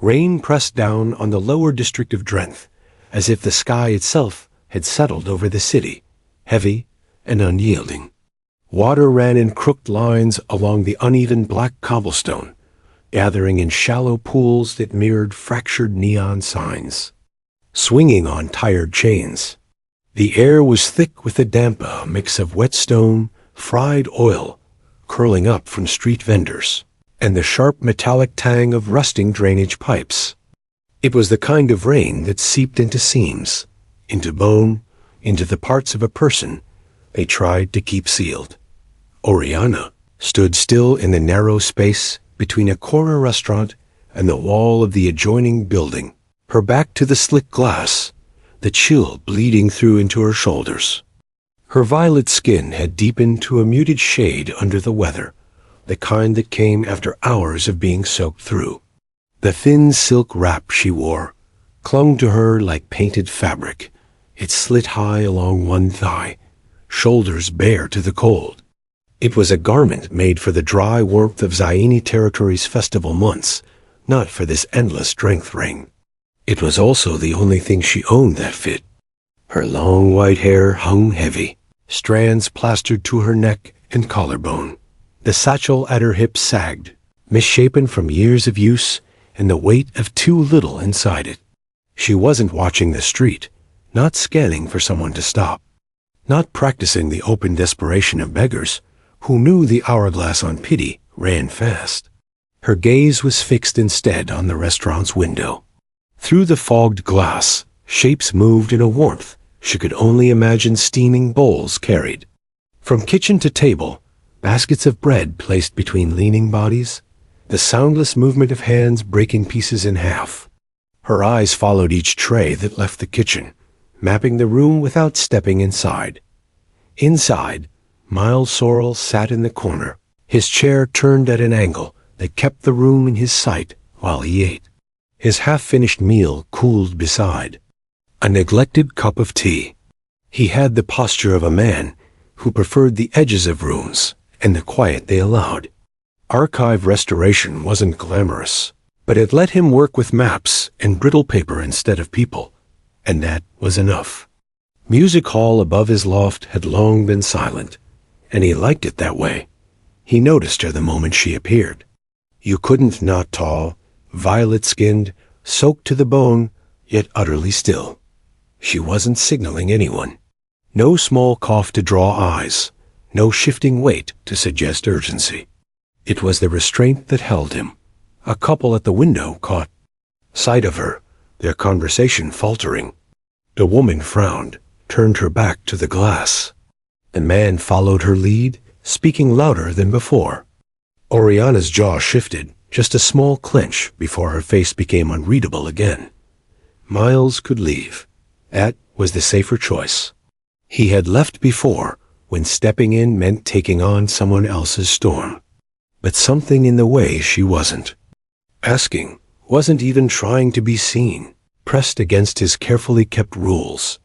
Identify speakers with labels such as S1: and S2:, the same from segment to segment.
S1: Rain pressed down on the lower district of Drenth, as if the sky itself had settled over the city, heavy and unyielding. Water ran in crooked lines along the uneven black cobblestone, gathering in shallow pools that mirrored fractured neon signs. Swinging on tired chains, the air was thick with a damp mix of wet stone, fried oil, curling up from street vendors, and the sharp metallic tang of rusting drainage pipes. It was the kind of rain that seeped into seams, into bone, into the parts of a person they tried to keep sealed. Oriana stood still in the narrow space between a corner restaurant and the wall of the adjoining building, her back to the slick glass, the chill bleeding through into her shoulders. Her violet skin had deepened to a muted shade under the weather, the kind that came after hours of being soaked through. The thin silk wrap she wore clung to her like painted fabric. It slit high along one thigh, shoulders bare to the cold. It was a garment made for the dry warmth of Zaini territory's festival months, not for this endless strength ring. It was also the only thing she owned that fit. Her long white hair hung heavy, strands plastered to her neck and collarbone. The satchel at her hips sagged, misshapen from years of use and the weight of too little inside it. She wasn't watching the street, not scanning for someone to stop, not practicing the open desperation of beggars who knew the hourglass on pity ran fast. Her gaze was fixed instead on the restaurant's window. Through the fogged glass, shapes moved in a warmth she could only imagine steaming bowls carried. From kitchen to table, baskets of bread placed between leaning bodies, the soundless movement of hands breaking pieces in half. Her eyes followed each tray that left the kitchen, mapping the room without stepping inside. Inside, Miles Sorrell sat in the corner, his chair turned at an angle that kept the room in his sight while he ate. His half-finished meal cooled beside a neglected cup of tea. He had the posture of a man who preferred the edges of rooms and the quiet they allowed. Archive restoration wasn't glamorous, but it let him work with maps and brittle paper instead of people, and that was enough. Music hall above his loft had long been silent, and he liked it that way. He noticed her the moment she appeared. You couldn't not tall, violet-skinned, soaked to the bone, yet utterly still. She wasn't signaling anyone. No small cough to draw eyes, no shifting weight to suggest urgency. It was the restraint that held him. A couple at the window caught sight of her, their conversation faltering. The woman frowned, turned her back to the glass. The man followed her lead, speaking louder than before. Oriana's jaw shifted, just a small clench before her face became unreadable again. Miles could leave. That was the safer choice. He had left before, when stepping in meant taking on someone else's storm. But something in the way she wasn't. Asking, wasn't even trying to be seen, pressed against his carefully kept rules.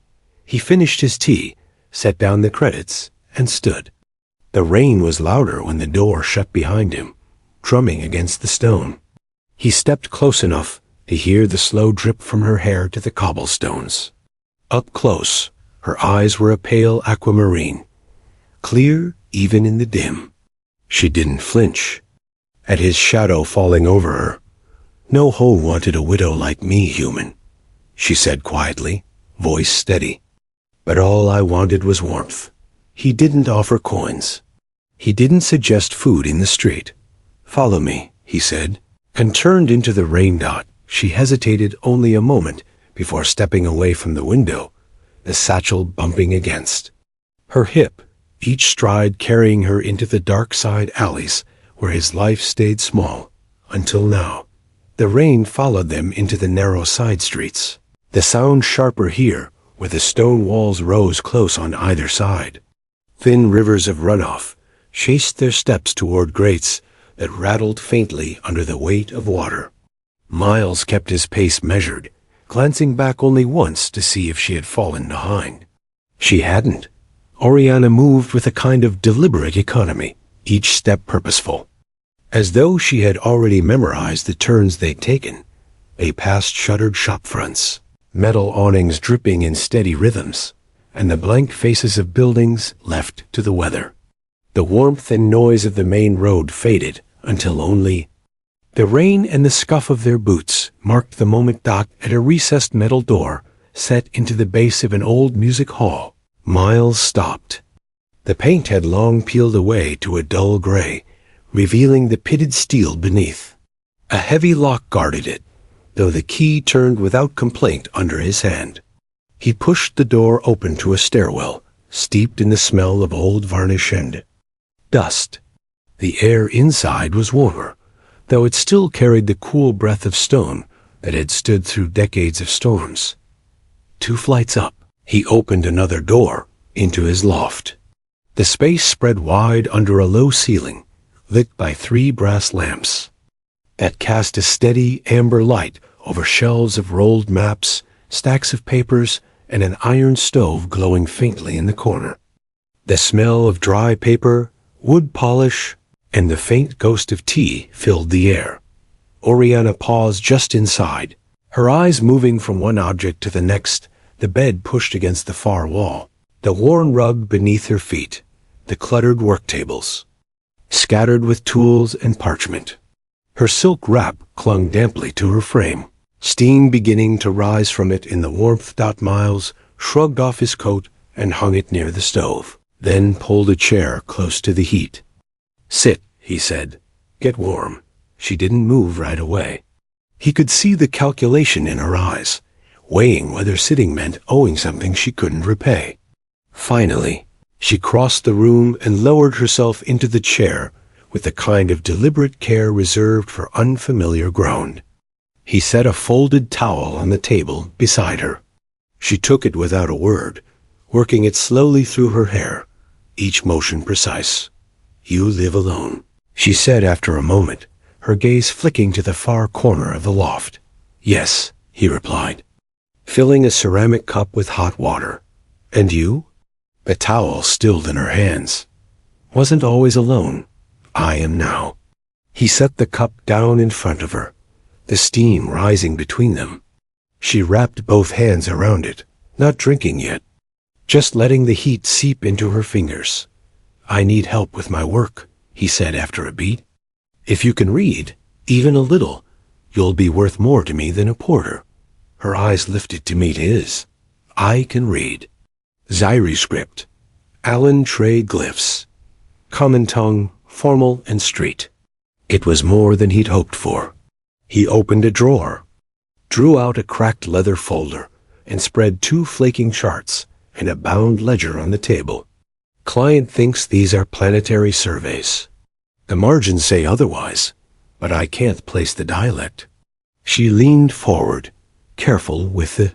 S1: He finished his tea, set down the credits, and stood. The rain was louder when the door shut behind him, drumming against the stone. He stepped close enough to hear the slow drip from her hair to the cobblestones. Up close, her eyes were a pale aquamarine, clear even in the dim. She didn't flinch. At his shadow falling over her, "No hoe wanted a widow like me, human," she said quietly, voice steady. "But all I wanted was warmth." He didn't offer coins. He didn't suggest food in the street. "Follow me," he said, and turned into the rain dot. She hesitated only a moment before stepping away from the window, the satchel bumping against her hip, each stride carrying her into the dark side alleys where his life stayed small, until now. The rain followed them into the narrow side streets, the sound sharper here where the stone walls rose close on either side. Thin rivers of runoff chased their steps toward grates that rattled faintly under the weight of water. Miles kept his pace measured, glancing back only once to see if she had fallen behind. She hadn't. Oriana moved with a kind of deliberate economy, each step purposeful. As though she had already memorized the turns they'd taken, past shuttered shop fronts, metal awnings dripping in steady rhythms, and the blank faces of buildings left to the weather. The warmth and noise of the main road faded until only the rain and the scuff of their boots marked the moment Doc at a recessed metal door set into the base of an old music hall. Miles stopped. The paint had long peeled away to a dull gray, revealing the pitted steel beneath. A heavy lock guarded it, though the key turned without complaint under his hand. He pushed the door open to a stairwell, steeped in the smell of old varnish and dust. The air inside was warmer, though it still carried the cool breath of stone that had stood through decades of storms. 2 flights up, he opened another door into his loft. The space spread wide under a low ceiling, lit by 3 brass lamps that cast a steady amber light over shelves of rolled maps, stacks of papers, and an iron stove glowing faintly in the corner. The smell of dry paper, wood polish, and the faint ghost of tea filled the air. Oriana paused just inside, her eyes moving from one object to the next, the bed pushed against the far wall, the worn rug beneath her feet, the cluttered work tables, scattered with tools and parchment. Her silk wrap clung damply to her frame, steam beginning to rise from it in the warmth. Miles shrugged off his coat and hung it near the stove, then pulled a chair close to the heat. "Sit," he said. "Get warm." She didn't move right away. He could see the calculation in her eyes, weighing whether sitting meant owing something she couldn't repay. Finally, she crossed the room and lowered herself into the chair with the kind of deliberate care reserved for unfamiliar ground. He set a folded towel on the table beside her. She took it without a word, working it slowly through her hair, each motion precise. "You live alone," she said after a moment, her gaze flicking to the far corner of the loft. "Yes," he replied, filling a ceramic cup with hot water. "And you?" The towel stilled in her hands. "Wasn't always alone. I am now." He set the cup down in front of her, the steam rising between them. She wrapped both hands around it, not drinking yet, just letting the heat seep into her fingers. "I need help with my work," he said after a beat. "If you can read, even a little, you'll be worth more to me than a porter." Her eyes lifted to meet his. "I can read. Zairi script, Allen trade glyphs, common tongue, formal and street." It was more than he'd hoped for. He opened a drawer, drew out a cracked leather folder, and spread 2 flaking charts and a bound ledger on the table. "Client thinks these are planetary surveys. The margins say otherwise, but I can't place the dialect." She leaned forward, careful with the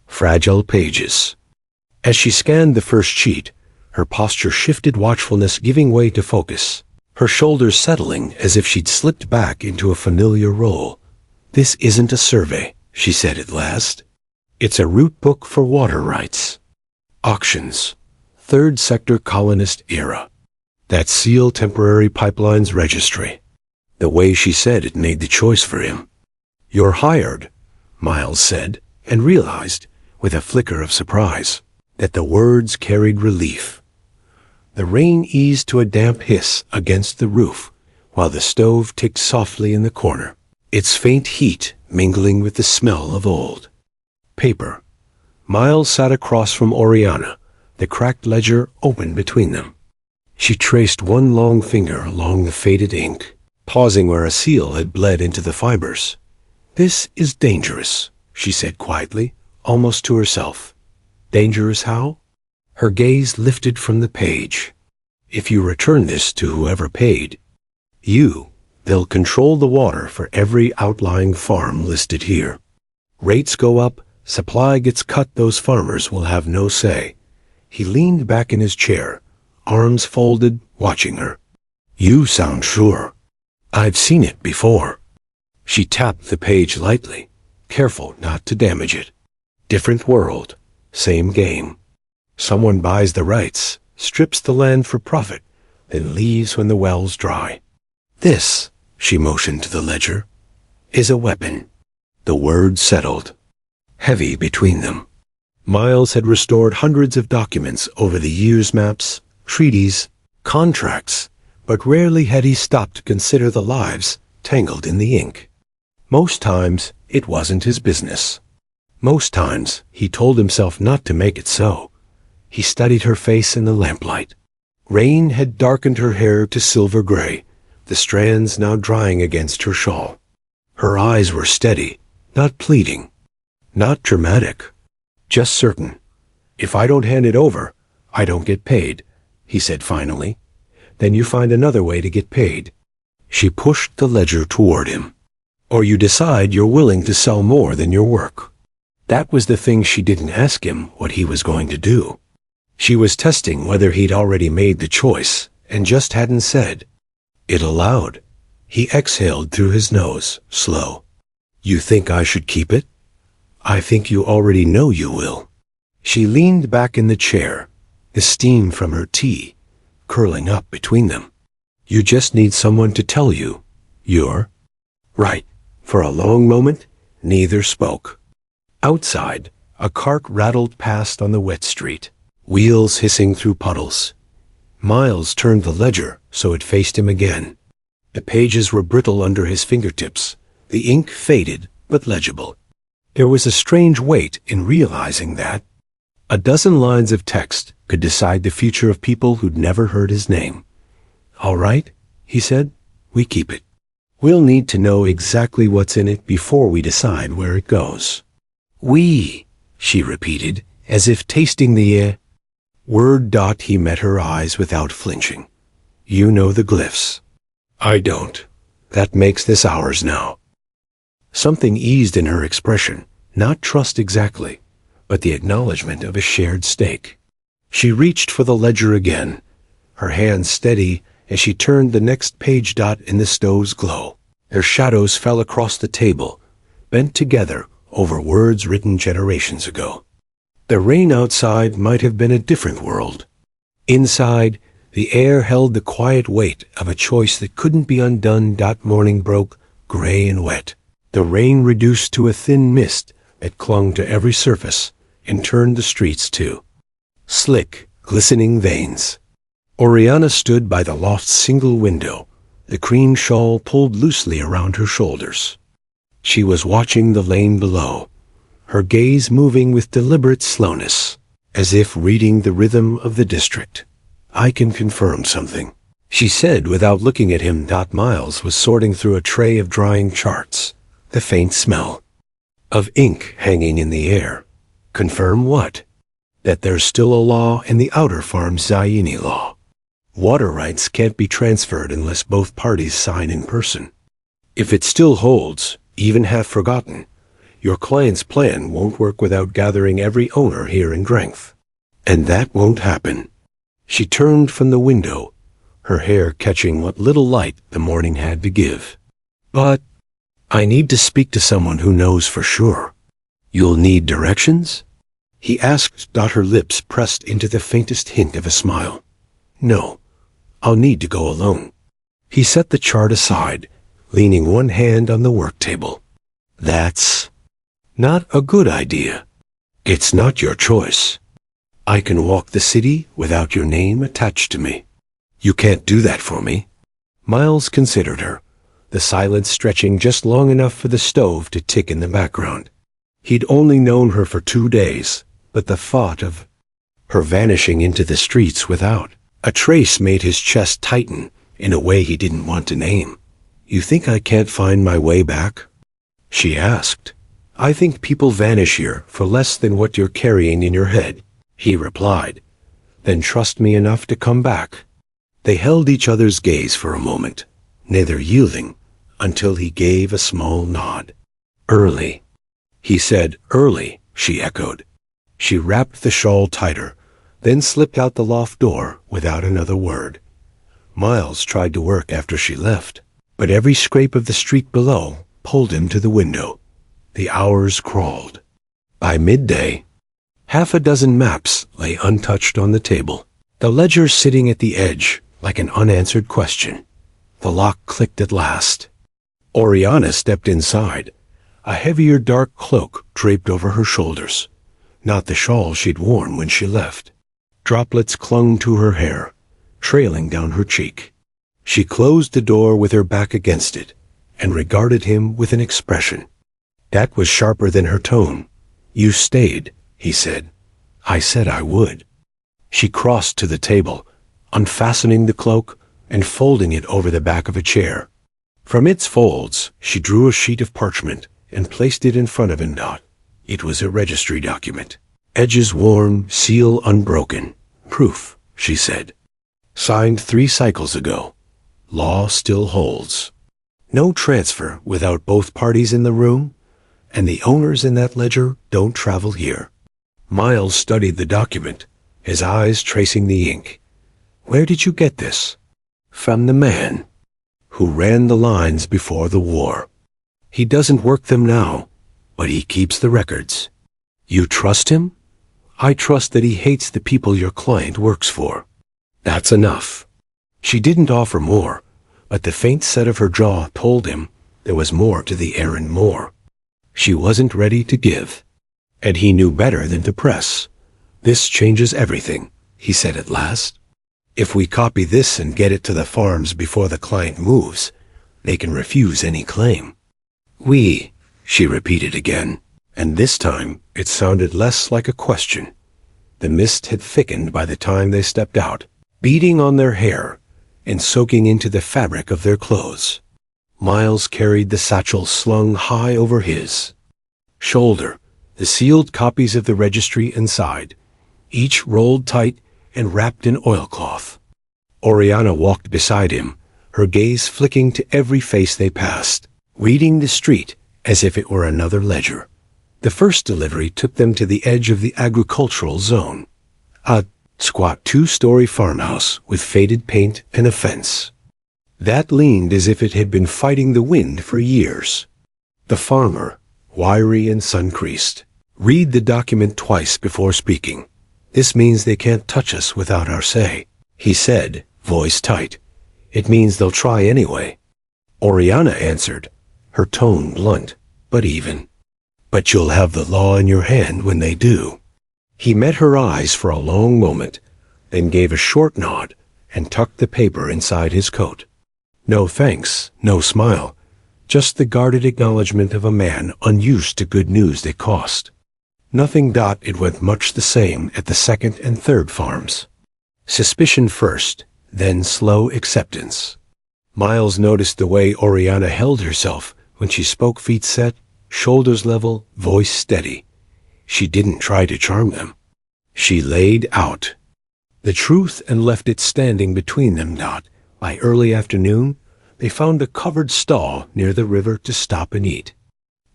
S1: fragile pages. As she scanned the first sheet, her posture shifted, watchfulness giving way to focus, her shoulders settling as if she'd slipped back into a familiar role. "This isn't a survey," she said at last. "It's a route book for water rights. Auctions. 3rd Sector Colonist Era. That Seal Temporary Pipelines Registry." The way she said it made the choice for him. "You're hired," Miles said, and realized, with a flicker of surprise, that the words carried relief. The rain eased to a damp hiss against the roof, while the stove ticked softly in the corner, its faint heat mingling with the smell of old paper. Miles sat across from Oriana, the cracked ledger open between them. She traced one long finger along the faded ink, pausing where a seal had bled into the fibers. "This is dangerous," she said quietly, almost to herself. "Dangerous how?" Her gaze lifted from the page. "If you return this to whoever paid you, they'll control the water for every outlying farm listed here. Rates go up, supply gets cut, those farmers will have no say." He leaned back in his chair, arms folded, watching her. "You sound sure." "I've seen it before." She tapped the page lightly, careful not to damage it. "Different world, same game. Someone buys the rights, strips the land for profit, then leaves when the wells dry. This," she motioned to the ledger, "is a weapon. The word settled, heavy between them. Miles had restored hundreds of documents over the years, maps, treaties, contracts, but rarely had he stopped to consider the lives tangled in the ink. Most times, it wasn't his business. Most times, he told himself not to make it so. He studied her face in the lamplight. Rain had darkened her hair to silver gray, the strands now drying against her shawl. Her eyes were steady, not pleading, not dramatic, just certain. "If I don't hand it over, I don't get paid," he said finally. "Then you find another way to get paid." She pushed the ledger toward him. "Or you decide you're willing to sell more than your work." That was the thing she didn't ask him what he was going to do. She was testing whether he'd already made the choice and just hadn't said it aloud. He exhaled through his nose, slow. "You think I should keep it?" "I think you already know you will." She leaned back in the chair, the steam from her tea curling up between them. "You just need someone to tell you you're right." For a long moment, neither spoke. Outside, a cart rattled past on the wet street, wheels hissing through puddles. Miles turned the ledger so it faced him again. The pages were brittle under his fingertips, the ink faded but legible. There was a strange weight in realizing that a dozen lines of text could decide the future of people who'd never heard his name. "All right," he said, "we keep it. We'll need to know exactly what's in it before we decide where it goes." "We," she repeated, as if tasting the air. Word. He met her eyes without flinching. "You know the glyphs. I don't. That makes this ours now." Something eased in her expression, not trust exactly, but the acknowledgement of a shared stake. She reached for the ledger again, her hand steady as she turned the next page. In the stove's glow, their shadows fell across the table, bent together over words written generations ago. The rain outside might have been a different world. Inside, the air held the quiet weight of a choice that couldn't be undone. Morning broke, gray and wet. The rain reduced to a thin mist that clung to every surface and turned the streets to slick, glistening veins. Oriana stood by the loft's single window, the cream shawl pulled loosely around her shoulders. She was watching the lane below, her gaze moving with deliberate slowness, as if reading the rhythm of the district. "I can confirm something," she said without looking at him. Miles was sorting through a tray of drying charts, the faint smell of ink hanging in the air. "Confirm what?" "That there's still a law in the outer farm, Zayini law. Water rights can't be transferred unless both parties sign in person. If it still holds, even half forgotten, your client's plan won't work without gathering every owner here in Drength. And that won't happen." She turned from the window, her hair catching what little light the morning had to give. "But I need to speak to someone who knows for sure." "You'll need directions?" he asked. Her lips pressed into the faintest hint of a smile. "No, I'll need to go alone." He set the chart aside, leaning one hand on the work table. "That's not a good idea. It's not your choice. I can walk the city without your name attached to me. You can't do that for me." Miles considered her, the silence stretching just long enough for the stove to tick in the background. He'd only known her for 2 days, but the thought of her vanishing into the streets without a trace made his chest tighten in a way he didn't want to name. "You think I can't find my way back?" she asked. "I think people vanish here for less than what you're carrying in your head," he replied. "Then trust me enough to come back." They held each other's gaze for a moment, neither yielding, until he gave a small nod. "Early," he said. "Early," she echoed. She wrapped the shawl tighter, then slipped out the loft door without another word. Miles tried to work after she left, but every scrape of the street below pulled him to the window. The hours crawled. By midday, half a dozen maps lay untouched on the table, the ledger sitting at the edge like an unanswered question. The lock clicked at last. Oriana stepped inside, A heavier dark cloak draped over her shoulders, not the shawl she'd worn when she left. Droplets clung to her hair, trailing down her cheek. She closed the door with her back against it and regarded him with an expression that was sharper than her tone. "You stayed," he said. "I said I would." She crossed to the table, unfastening the cloak and folding it over the back of a chair. From its folds, she drew a sheet of parchment and placed it in front of him. It was a registry document. "Edges worn, seal unbroken. Proof," she said. "Signed 3 cycles ago. Law still holds. No transfer without both parties in the room, and the owners in that ledger don't travel here." Miles studied the document, his eyes tracing the ink. "Where did you get this?" "From the man who ran the lines before the war. He doesn't work them now, but he keeps the records." "You trust him?" "I trust that he hates the people your client works for." "That's enough." She didn't offer more, but the faint set of her jaw told him there was more to the errand, more. She wasn't ready to give, and he knew better than to press. "This changes everything," he said at last. "If we copy this and get it to the farms before the client moves, they can refuse any claim." "We," she repeated again, and this time it sounded less like a question. The mist had thickened by the time they stepped out, beating on their hair and soaking into the fabric of their clothes. Miles carried the satchel slung high over his shoulder, the sealed copies of the registry inside, each rolled tight and wrapped in oilcloth. Oriana walked beside him, her gaze flicking to every face they passed, reading the street as if it were another ledger. The first delivery took them to the edge of the agricultural zone, a squat 2-story farmhouse with faded paint and a fence that leaned as if it had been fighting the wind for years. The farmer, wiry and sun-creased, read the document twice before speaking. "This means they can't touch us without our say," he said, voice tight. "It means they'll try anyway." Oriana answered, her tone blunt, but even. "But you'll have the law in your hand when they do." He met her eyes for a long moment, then gave a short nod and tucked the paper inside his coat. No thanks, no smile, just the guarded acknowledgement of a man unused to good news that cost. Nothing. It went much the same at the second and third farms. Suspicion first, then slow acceptance. Miles noticed the way Oriana held herself when she spoke, feet set, shoulders level, voice steady. She didn't try to charm them. She laid out the truth and left it standing between them. By early afternoon, they found a covered stall near the river to stop and eat.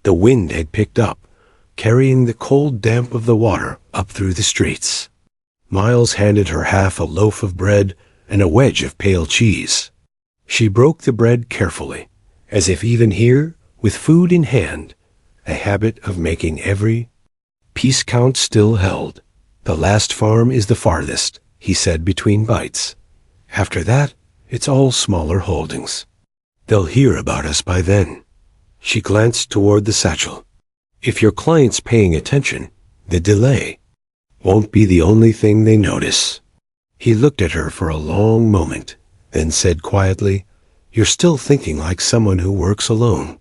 S1: The wind had picked up, carrying the cold damp of the water up through the streets. Miles handed her half a loaf of bread and a wedge of pale cheese. She broke the bread carefully, as if even here, with food in hand, a habit of making every piece count still held. "The last farm is the farthest," he said between bites. "After that, it's all smaller holdings. They'll hear about us by then." She glanced toward the satchel. "If your client's paying attention, the delay won't be the only thing they notice." He looked at her for a long moment, then said quietly, "You're still thinking like someone who works alone."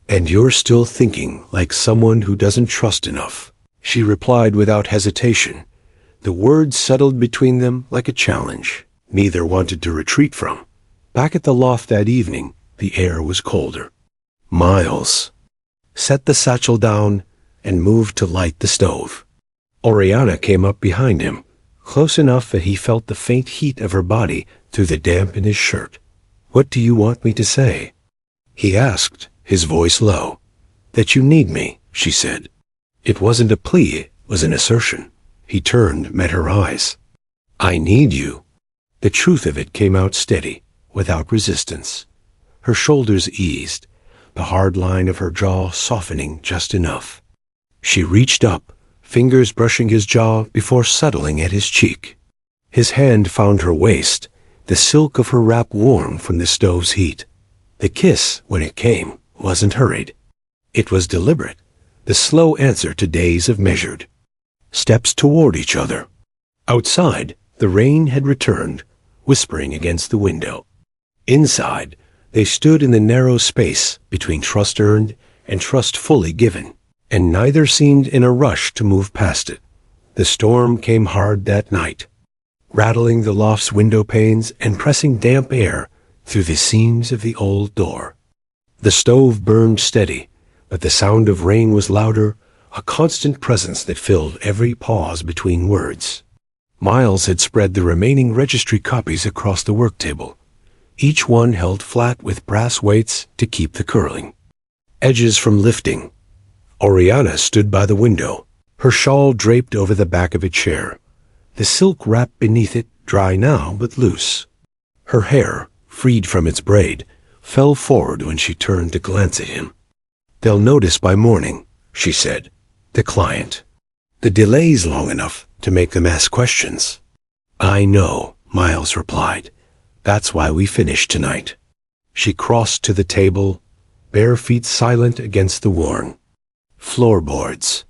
S1: "And you're still thinking like someone who doesn't trust enough," she replied without hesitation. The words settled between them like a challenge neither wanted to retreat from. Back at the loft that evening, the air was colder. Miles set the satchel down and moved to light the stove. Oriana came up behind him, close enough that he felt the faint heat of her body through the damp in his shirt. "What do you want me to say?" he asked, his voice low. "That you need me," she said. It wasn't a plea, it was an assertion. He turned, met her eyes. "I need you." The truth of it came out steady, without resistance. Her shoulders eased, the hard line of her jaw softening just enough. She reached up, fingers brushing his jaw before settling at his cheek. His hand found her waist, the silk of her wrap warm from the stove's heat. The kiss, when it came, wasn't hurried. It was deliberate, the slow answer to days of measured steps toward each other. Outside, the rain had returned, whispering against the window. Inside, they stood in the narrow space between trust earned and trust fully given, and neither seemed in a rush to move past it. The storm came hard that night, rattling the loft's window panes and pressing damp air through the seams of the old door. The stove burned steady, but the sound of rain was louder, a constant presence that filled every pause between words. Miles had spread the remaining registry copies across the work table, each one held flat with brass weights to keep the curling edges from lifting. Oriana stood by the window, her shawl draped over the back of a chair, the silk wrap beneath it dry now but loose. Her hair, freed from its braid, fell forward when she turned to glance at him. "They'll notice by morning," she said. "The client. The delay's long enough to make them ask questions." "I know," Miles replied. "That's why we finished tonight." She crossed to the table, bare feet silent against the worn floorboards.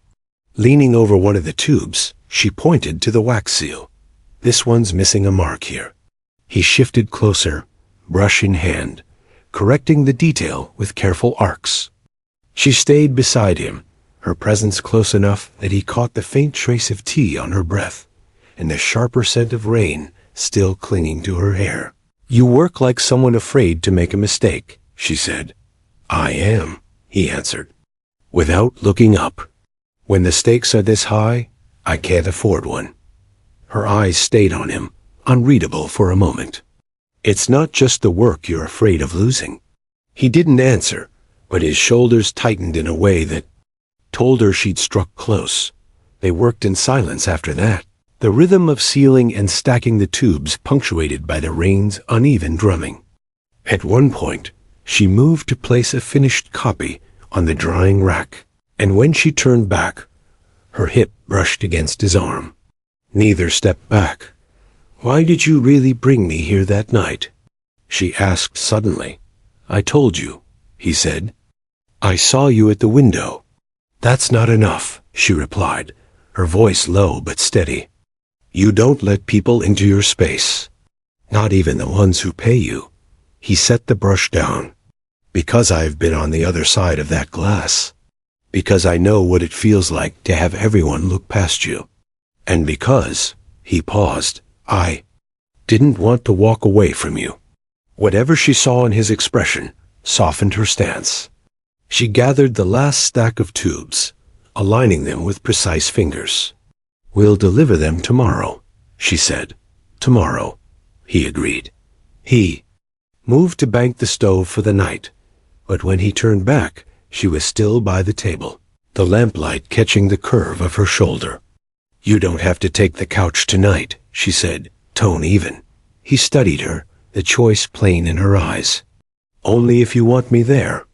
S1: Leaning over one of the tubes, she pointed to the wax seal. "This one's missing a mark here." He shifted closer, brush in hand, correcting the detail with careful arcs. She stayed beside him, her presence close enough that he caught the faint trace of tea on her breath and the sharper scent of rain still clinging to her hair. "You work like someone afraid to make a mistake," she said. "I am," he answered, without looking up. "When the stakes are this high, I can't afford one." Her eyes stayed on him, unreadable for a moment. "It's not just the work you're afraid of losing." He didn't answer, but his shoulders tightened in a way that told her she'd struck close. They worked in silence after that, the rhythm of sealing and stacking the tubes punctuated by the rain's uneven drumming. At one point, she moved to place a finished copy on the drying rack, and when she turned back, her hip brushed against his arm. Neither stepped back. "Why did you really bring me here that night?" she asked suddenly. "I told you," he said. "I saw you at the window." "That's not enough," she replied, her voice low but steady. "You don't let people into your space. Not even the ones who pay you." He set the brush down. "Because I've been on the other side of that glass. Because I know what it feels like to have everyone look past you. And because," he paused, "I didn't want to walk away from you." Whatever she saw in his expression softened her stance. She gathered the last stack of tubes, aligning them with precise fingers. "We'll deliver them tomorrow," she said. "Tomorrow," he agreed. He moved to bank the stove for the night, but when he turned back, she was still by the table, the lamplight catching the curve of her shoulder. "You don't have to take the couch tonight," she said, tone even. He studied her, the choice plain in her eyes. "Only if you want me there.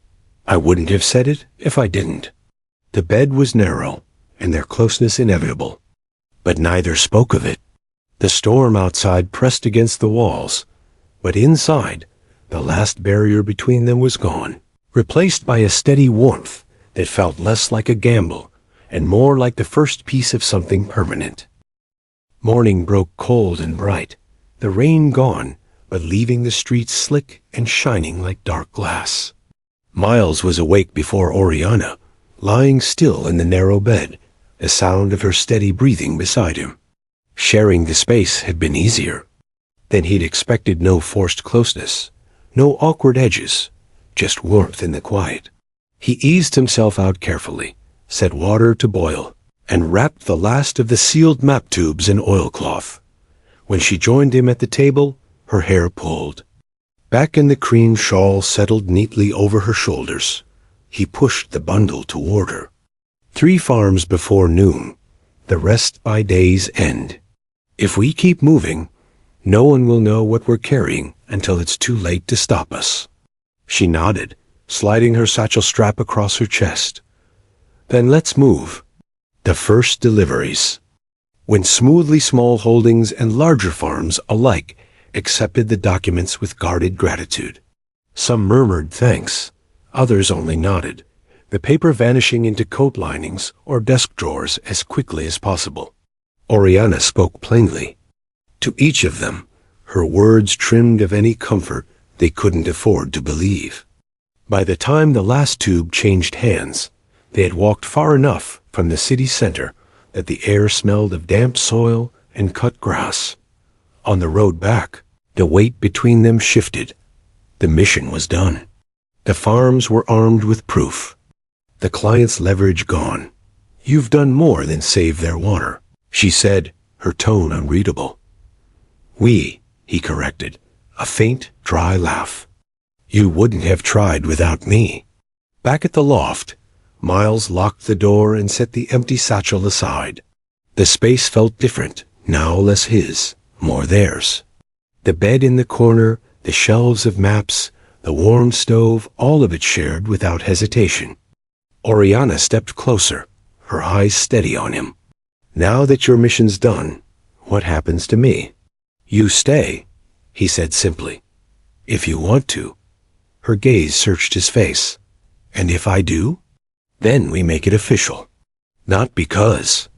S1: I wouldn't have said it if I didn't." The bed was narrow, and their closeness inevitable, but neither spoke of it. The storm outside pressed against the walls, but inside, the last barrier between them was gone, replaced by a steady warmth that felt less like a gamble and more like the first piece of something permanent. Morning broke cold and bright, the rain gone, but leaving the streets slick and shining like dark glass. Miles was awake before Oriana, lying still in the narrow bed, the sound of her steady breathing beside him. Sharing the space had been easier. Then he'd expected no forced closeness, no awkward edges, just warmth in the quiet. He eased himself out carefully, set water to boil, and wrapped the last of the sealed map tubes in oilcloth. When she joined him at the table, her hair pulled. Back in the cream shawl settled neatly over her shoulders, he pushed the bundle toward her. 3 farms before noon, the rest by day's end. If we keep moving, no one will know what we're carrying until it's too late to stop us. She nodded, sliding her satchel strap across her chest. "Then let's move." The first deliveries. When smoothly small holdings and larger farms alike accepted the documents with guarded gratitude. Some murmured thanks, others only nodded, the paper vanishing into coat linings or desk drawers as quickly as possible. Oriana spoke plainly. To each of them, her words trimmed of any comfort they couldn't afford to believe. By the time the last tube changed hands, they had walked far enough from the city center that the air smelled of damp soil and cut grass. On the road back, the weight between them shifted. The mission was done. The farms were armed with proof. The client's leverage gone. You've done more than save their water, she said, her tone unreadable. We, he corrected, a faint, dry laugh. You wouldn't have tried without me. Back at the loft, Miles locked the door and set the empty satchel aside. The space felt different, now less his, more theirs. The bed in the corner, the shelves of maps, the warm stove, all of it shared without hesitation. Oriana stepped closer, her eyes steady on him. Now that your mission's done, what happens to me? You stay, he said simply. If you want to. Her gaze searched his face. And if I do? Then we make it official. Not because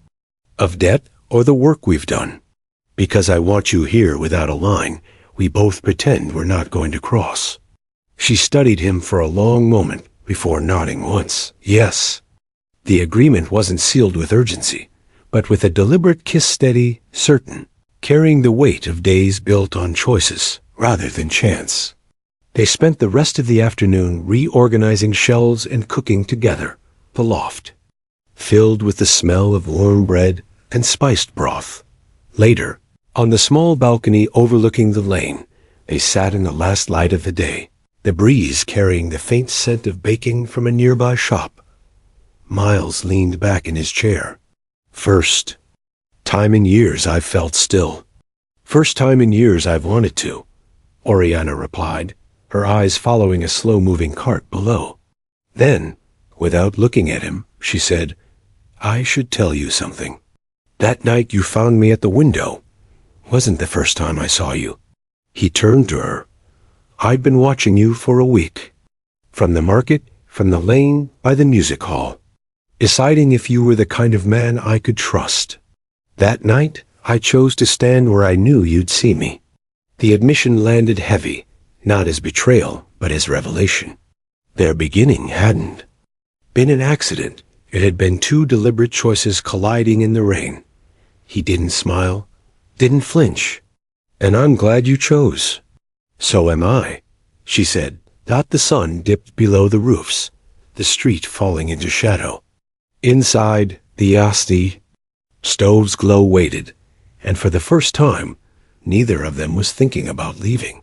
S1: of debt or the work we've done. Because I want you here without a line we both pretend we're not going to cross. She studied him for a long moment before nodding once. Yes. The agreement wasn't sealed with urgency, but with a deliberate kiss, steady, certain, carrying the weight of days built on choices rather than chance. They spent the rest of the afternoon reorganizing shelves and cooking together, the loft, filled with the smell of warm bread and spiced broth. Later, on the small balcony overlooking the lane, they sat in the last light of the day, the breeze carrying the faint scent of baking from a nearby shop. Miles leaned back in his chair. First time in years I've felt still. First time in years I've wanted to, Oriana replied, her eyes following a slow-moving cart below. Then, without looking at him, she said, I should tell you something. That night you found me at the window wasn't the first time I saw you. He turned to her. I'd been watching you for a week. From the market, from the lane, by the music hall. Deciding if you were the kind of man I could trust. That night, I chose to stand where I knew you'd see me. The admission landed heavy, not as betrayal, but as revelation. Their beginning hadn't been an accident. It had been two deliberate choices colliding in the rain. He didn't smile, didn't flinch. And I'm glad you chose. So am I, she said. The sun dipped below the roofs, the street falling into shadow. Inside, the Asti stove's glow waited, and for the first time, neither of them was thinking about leaving.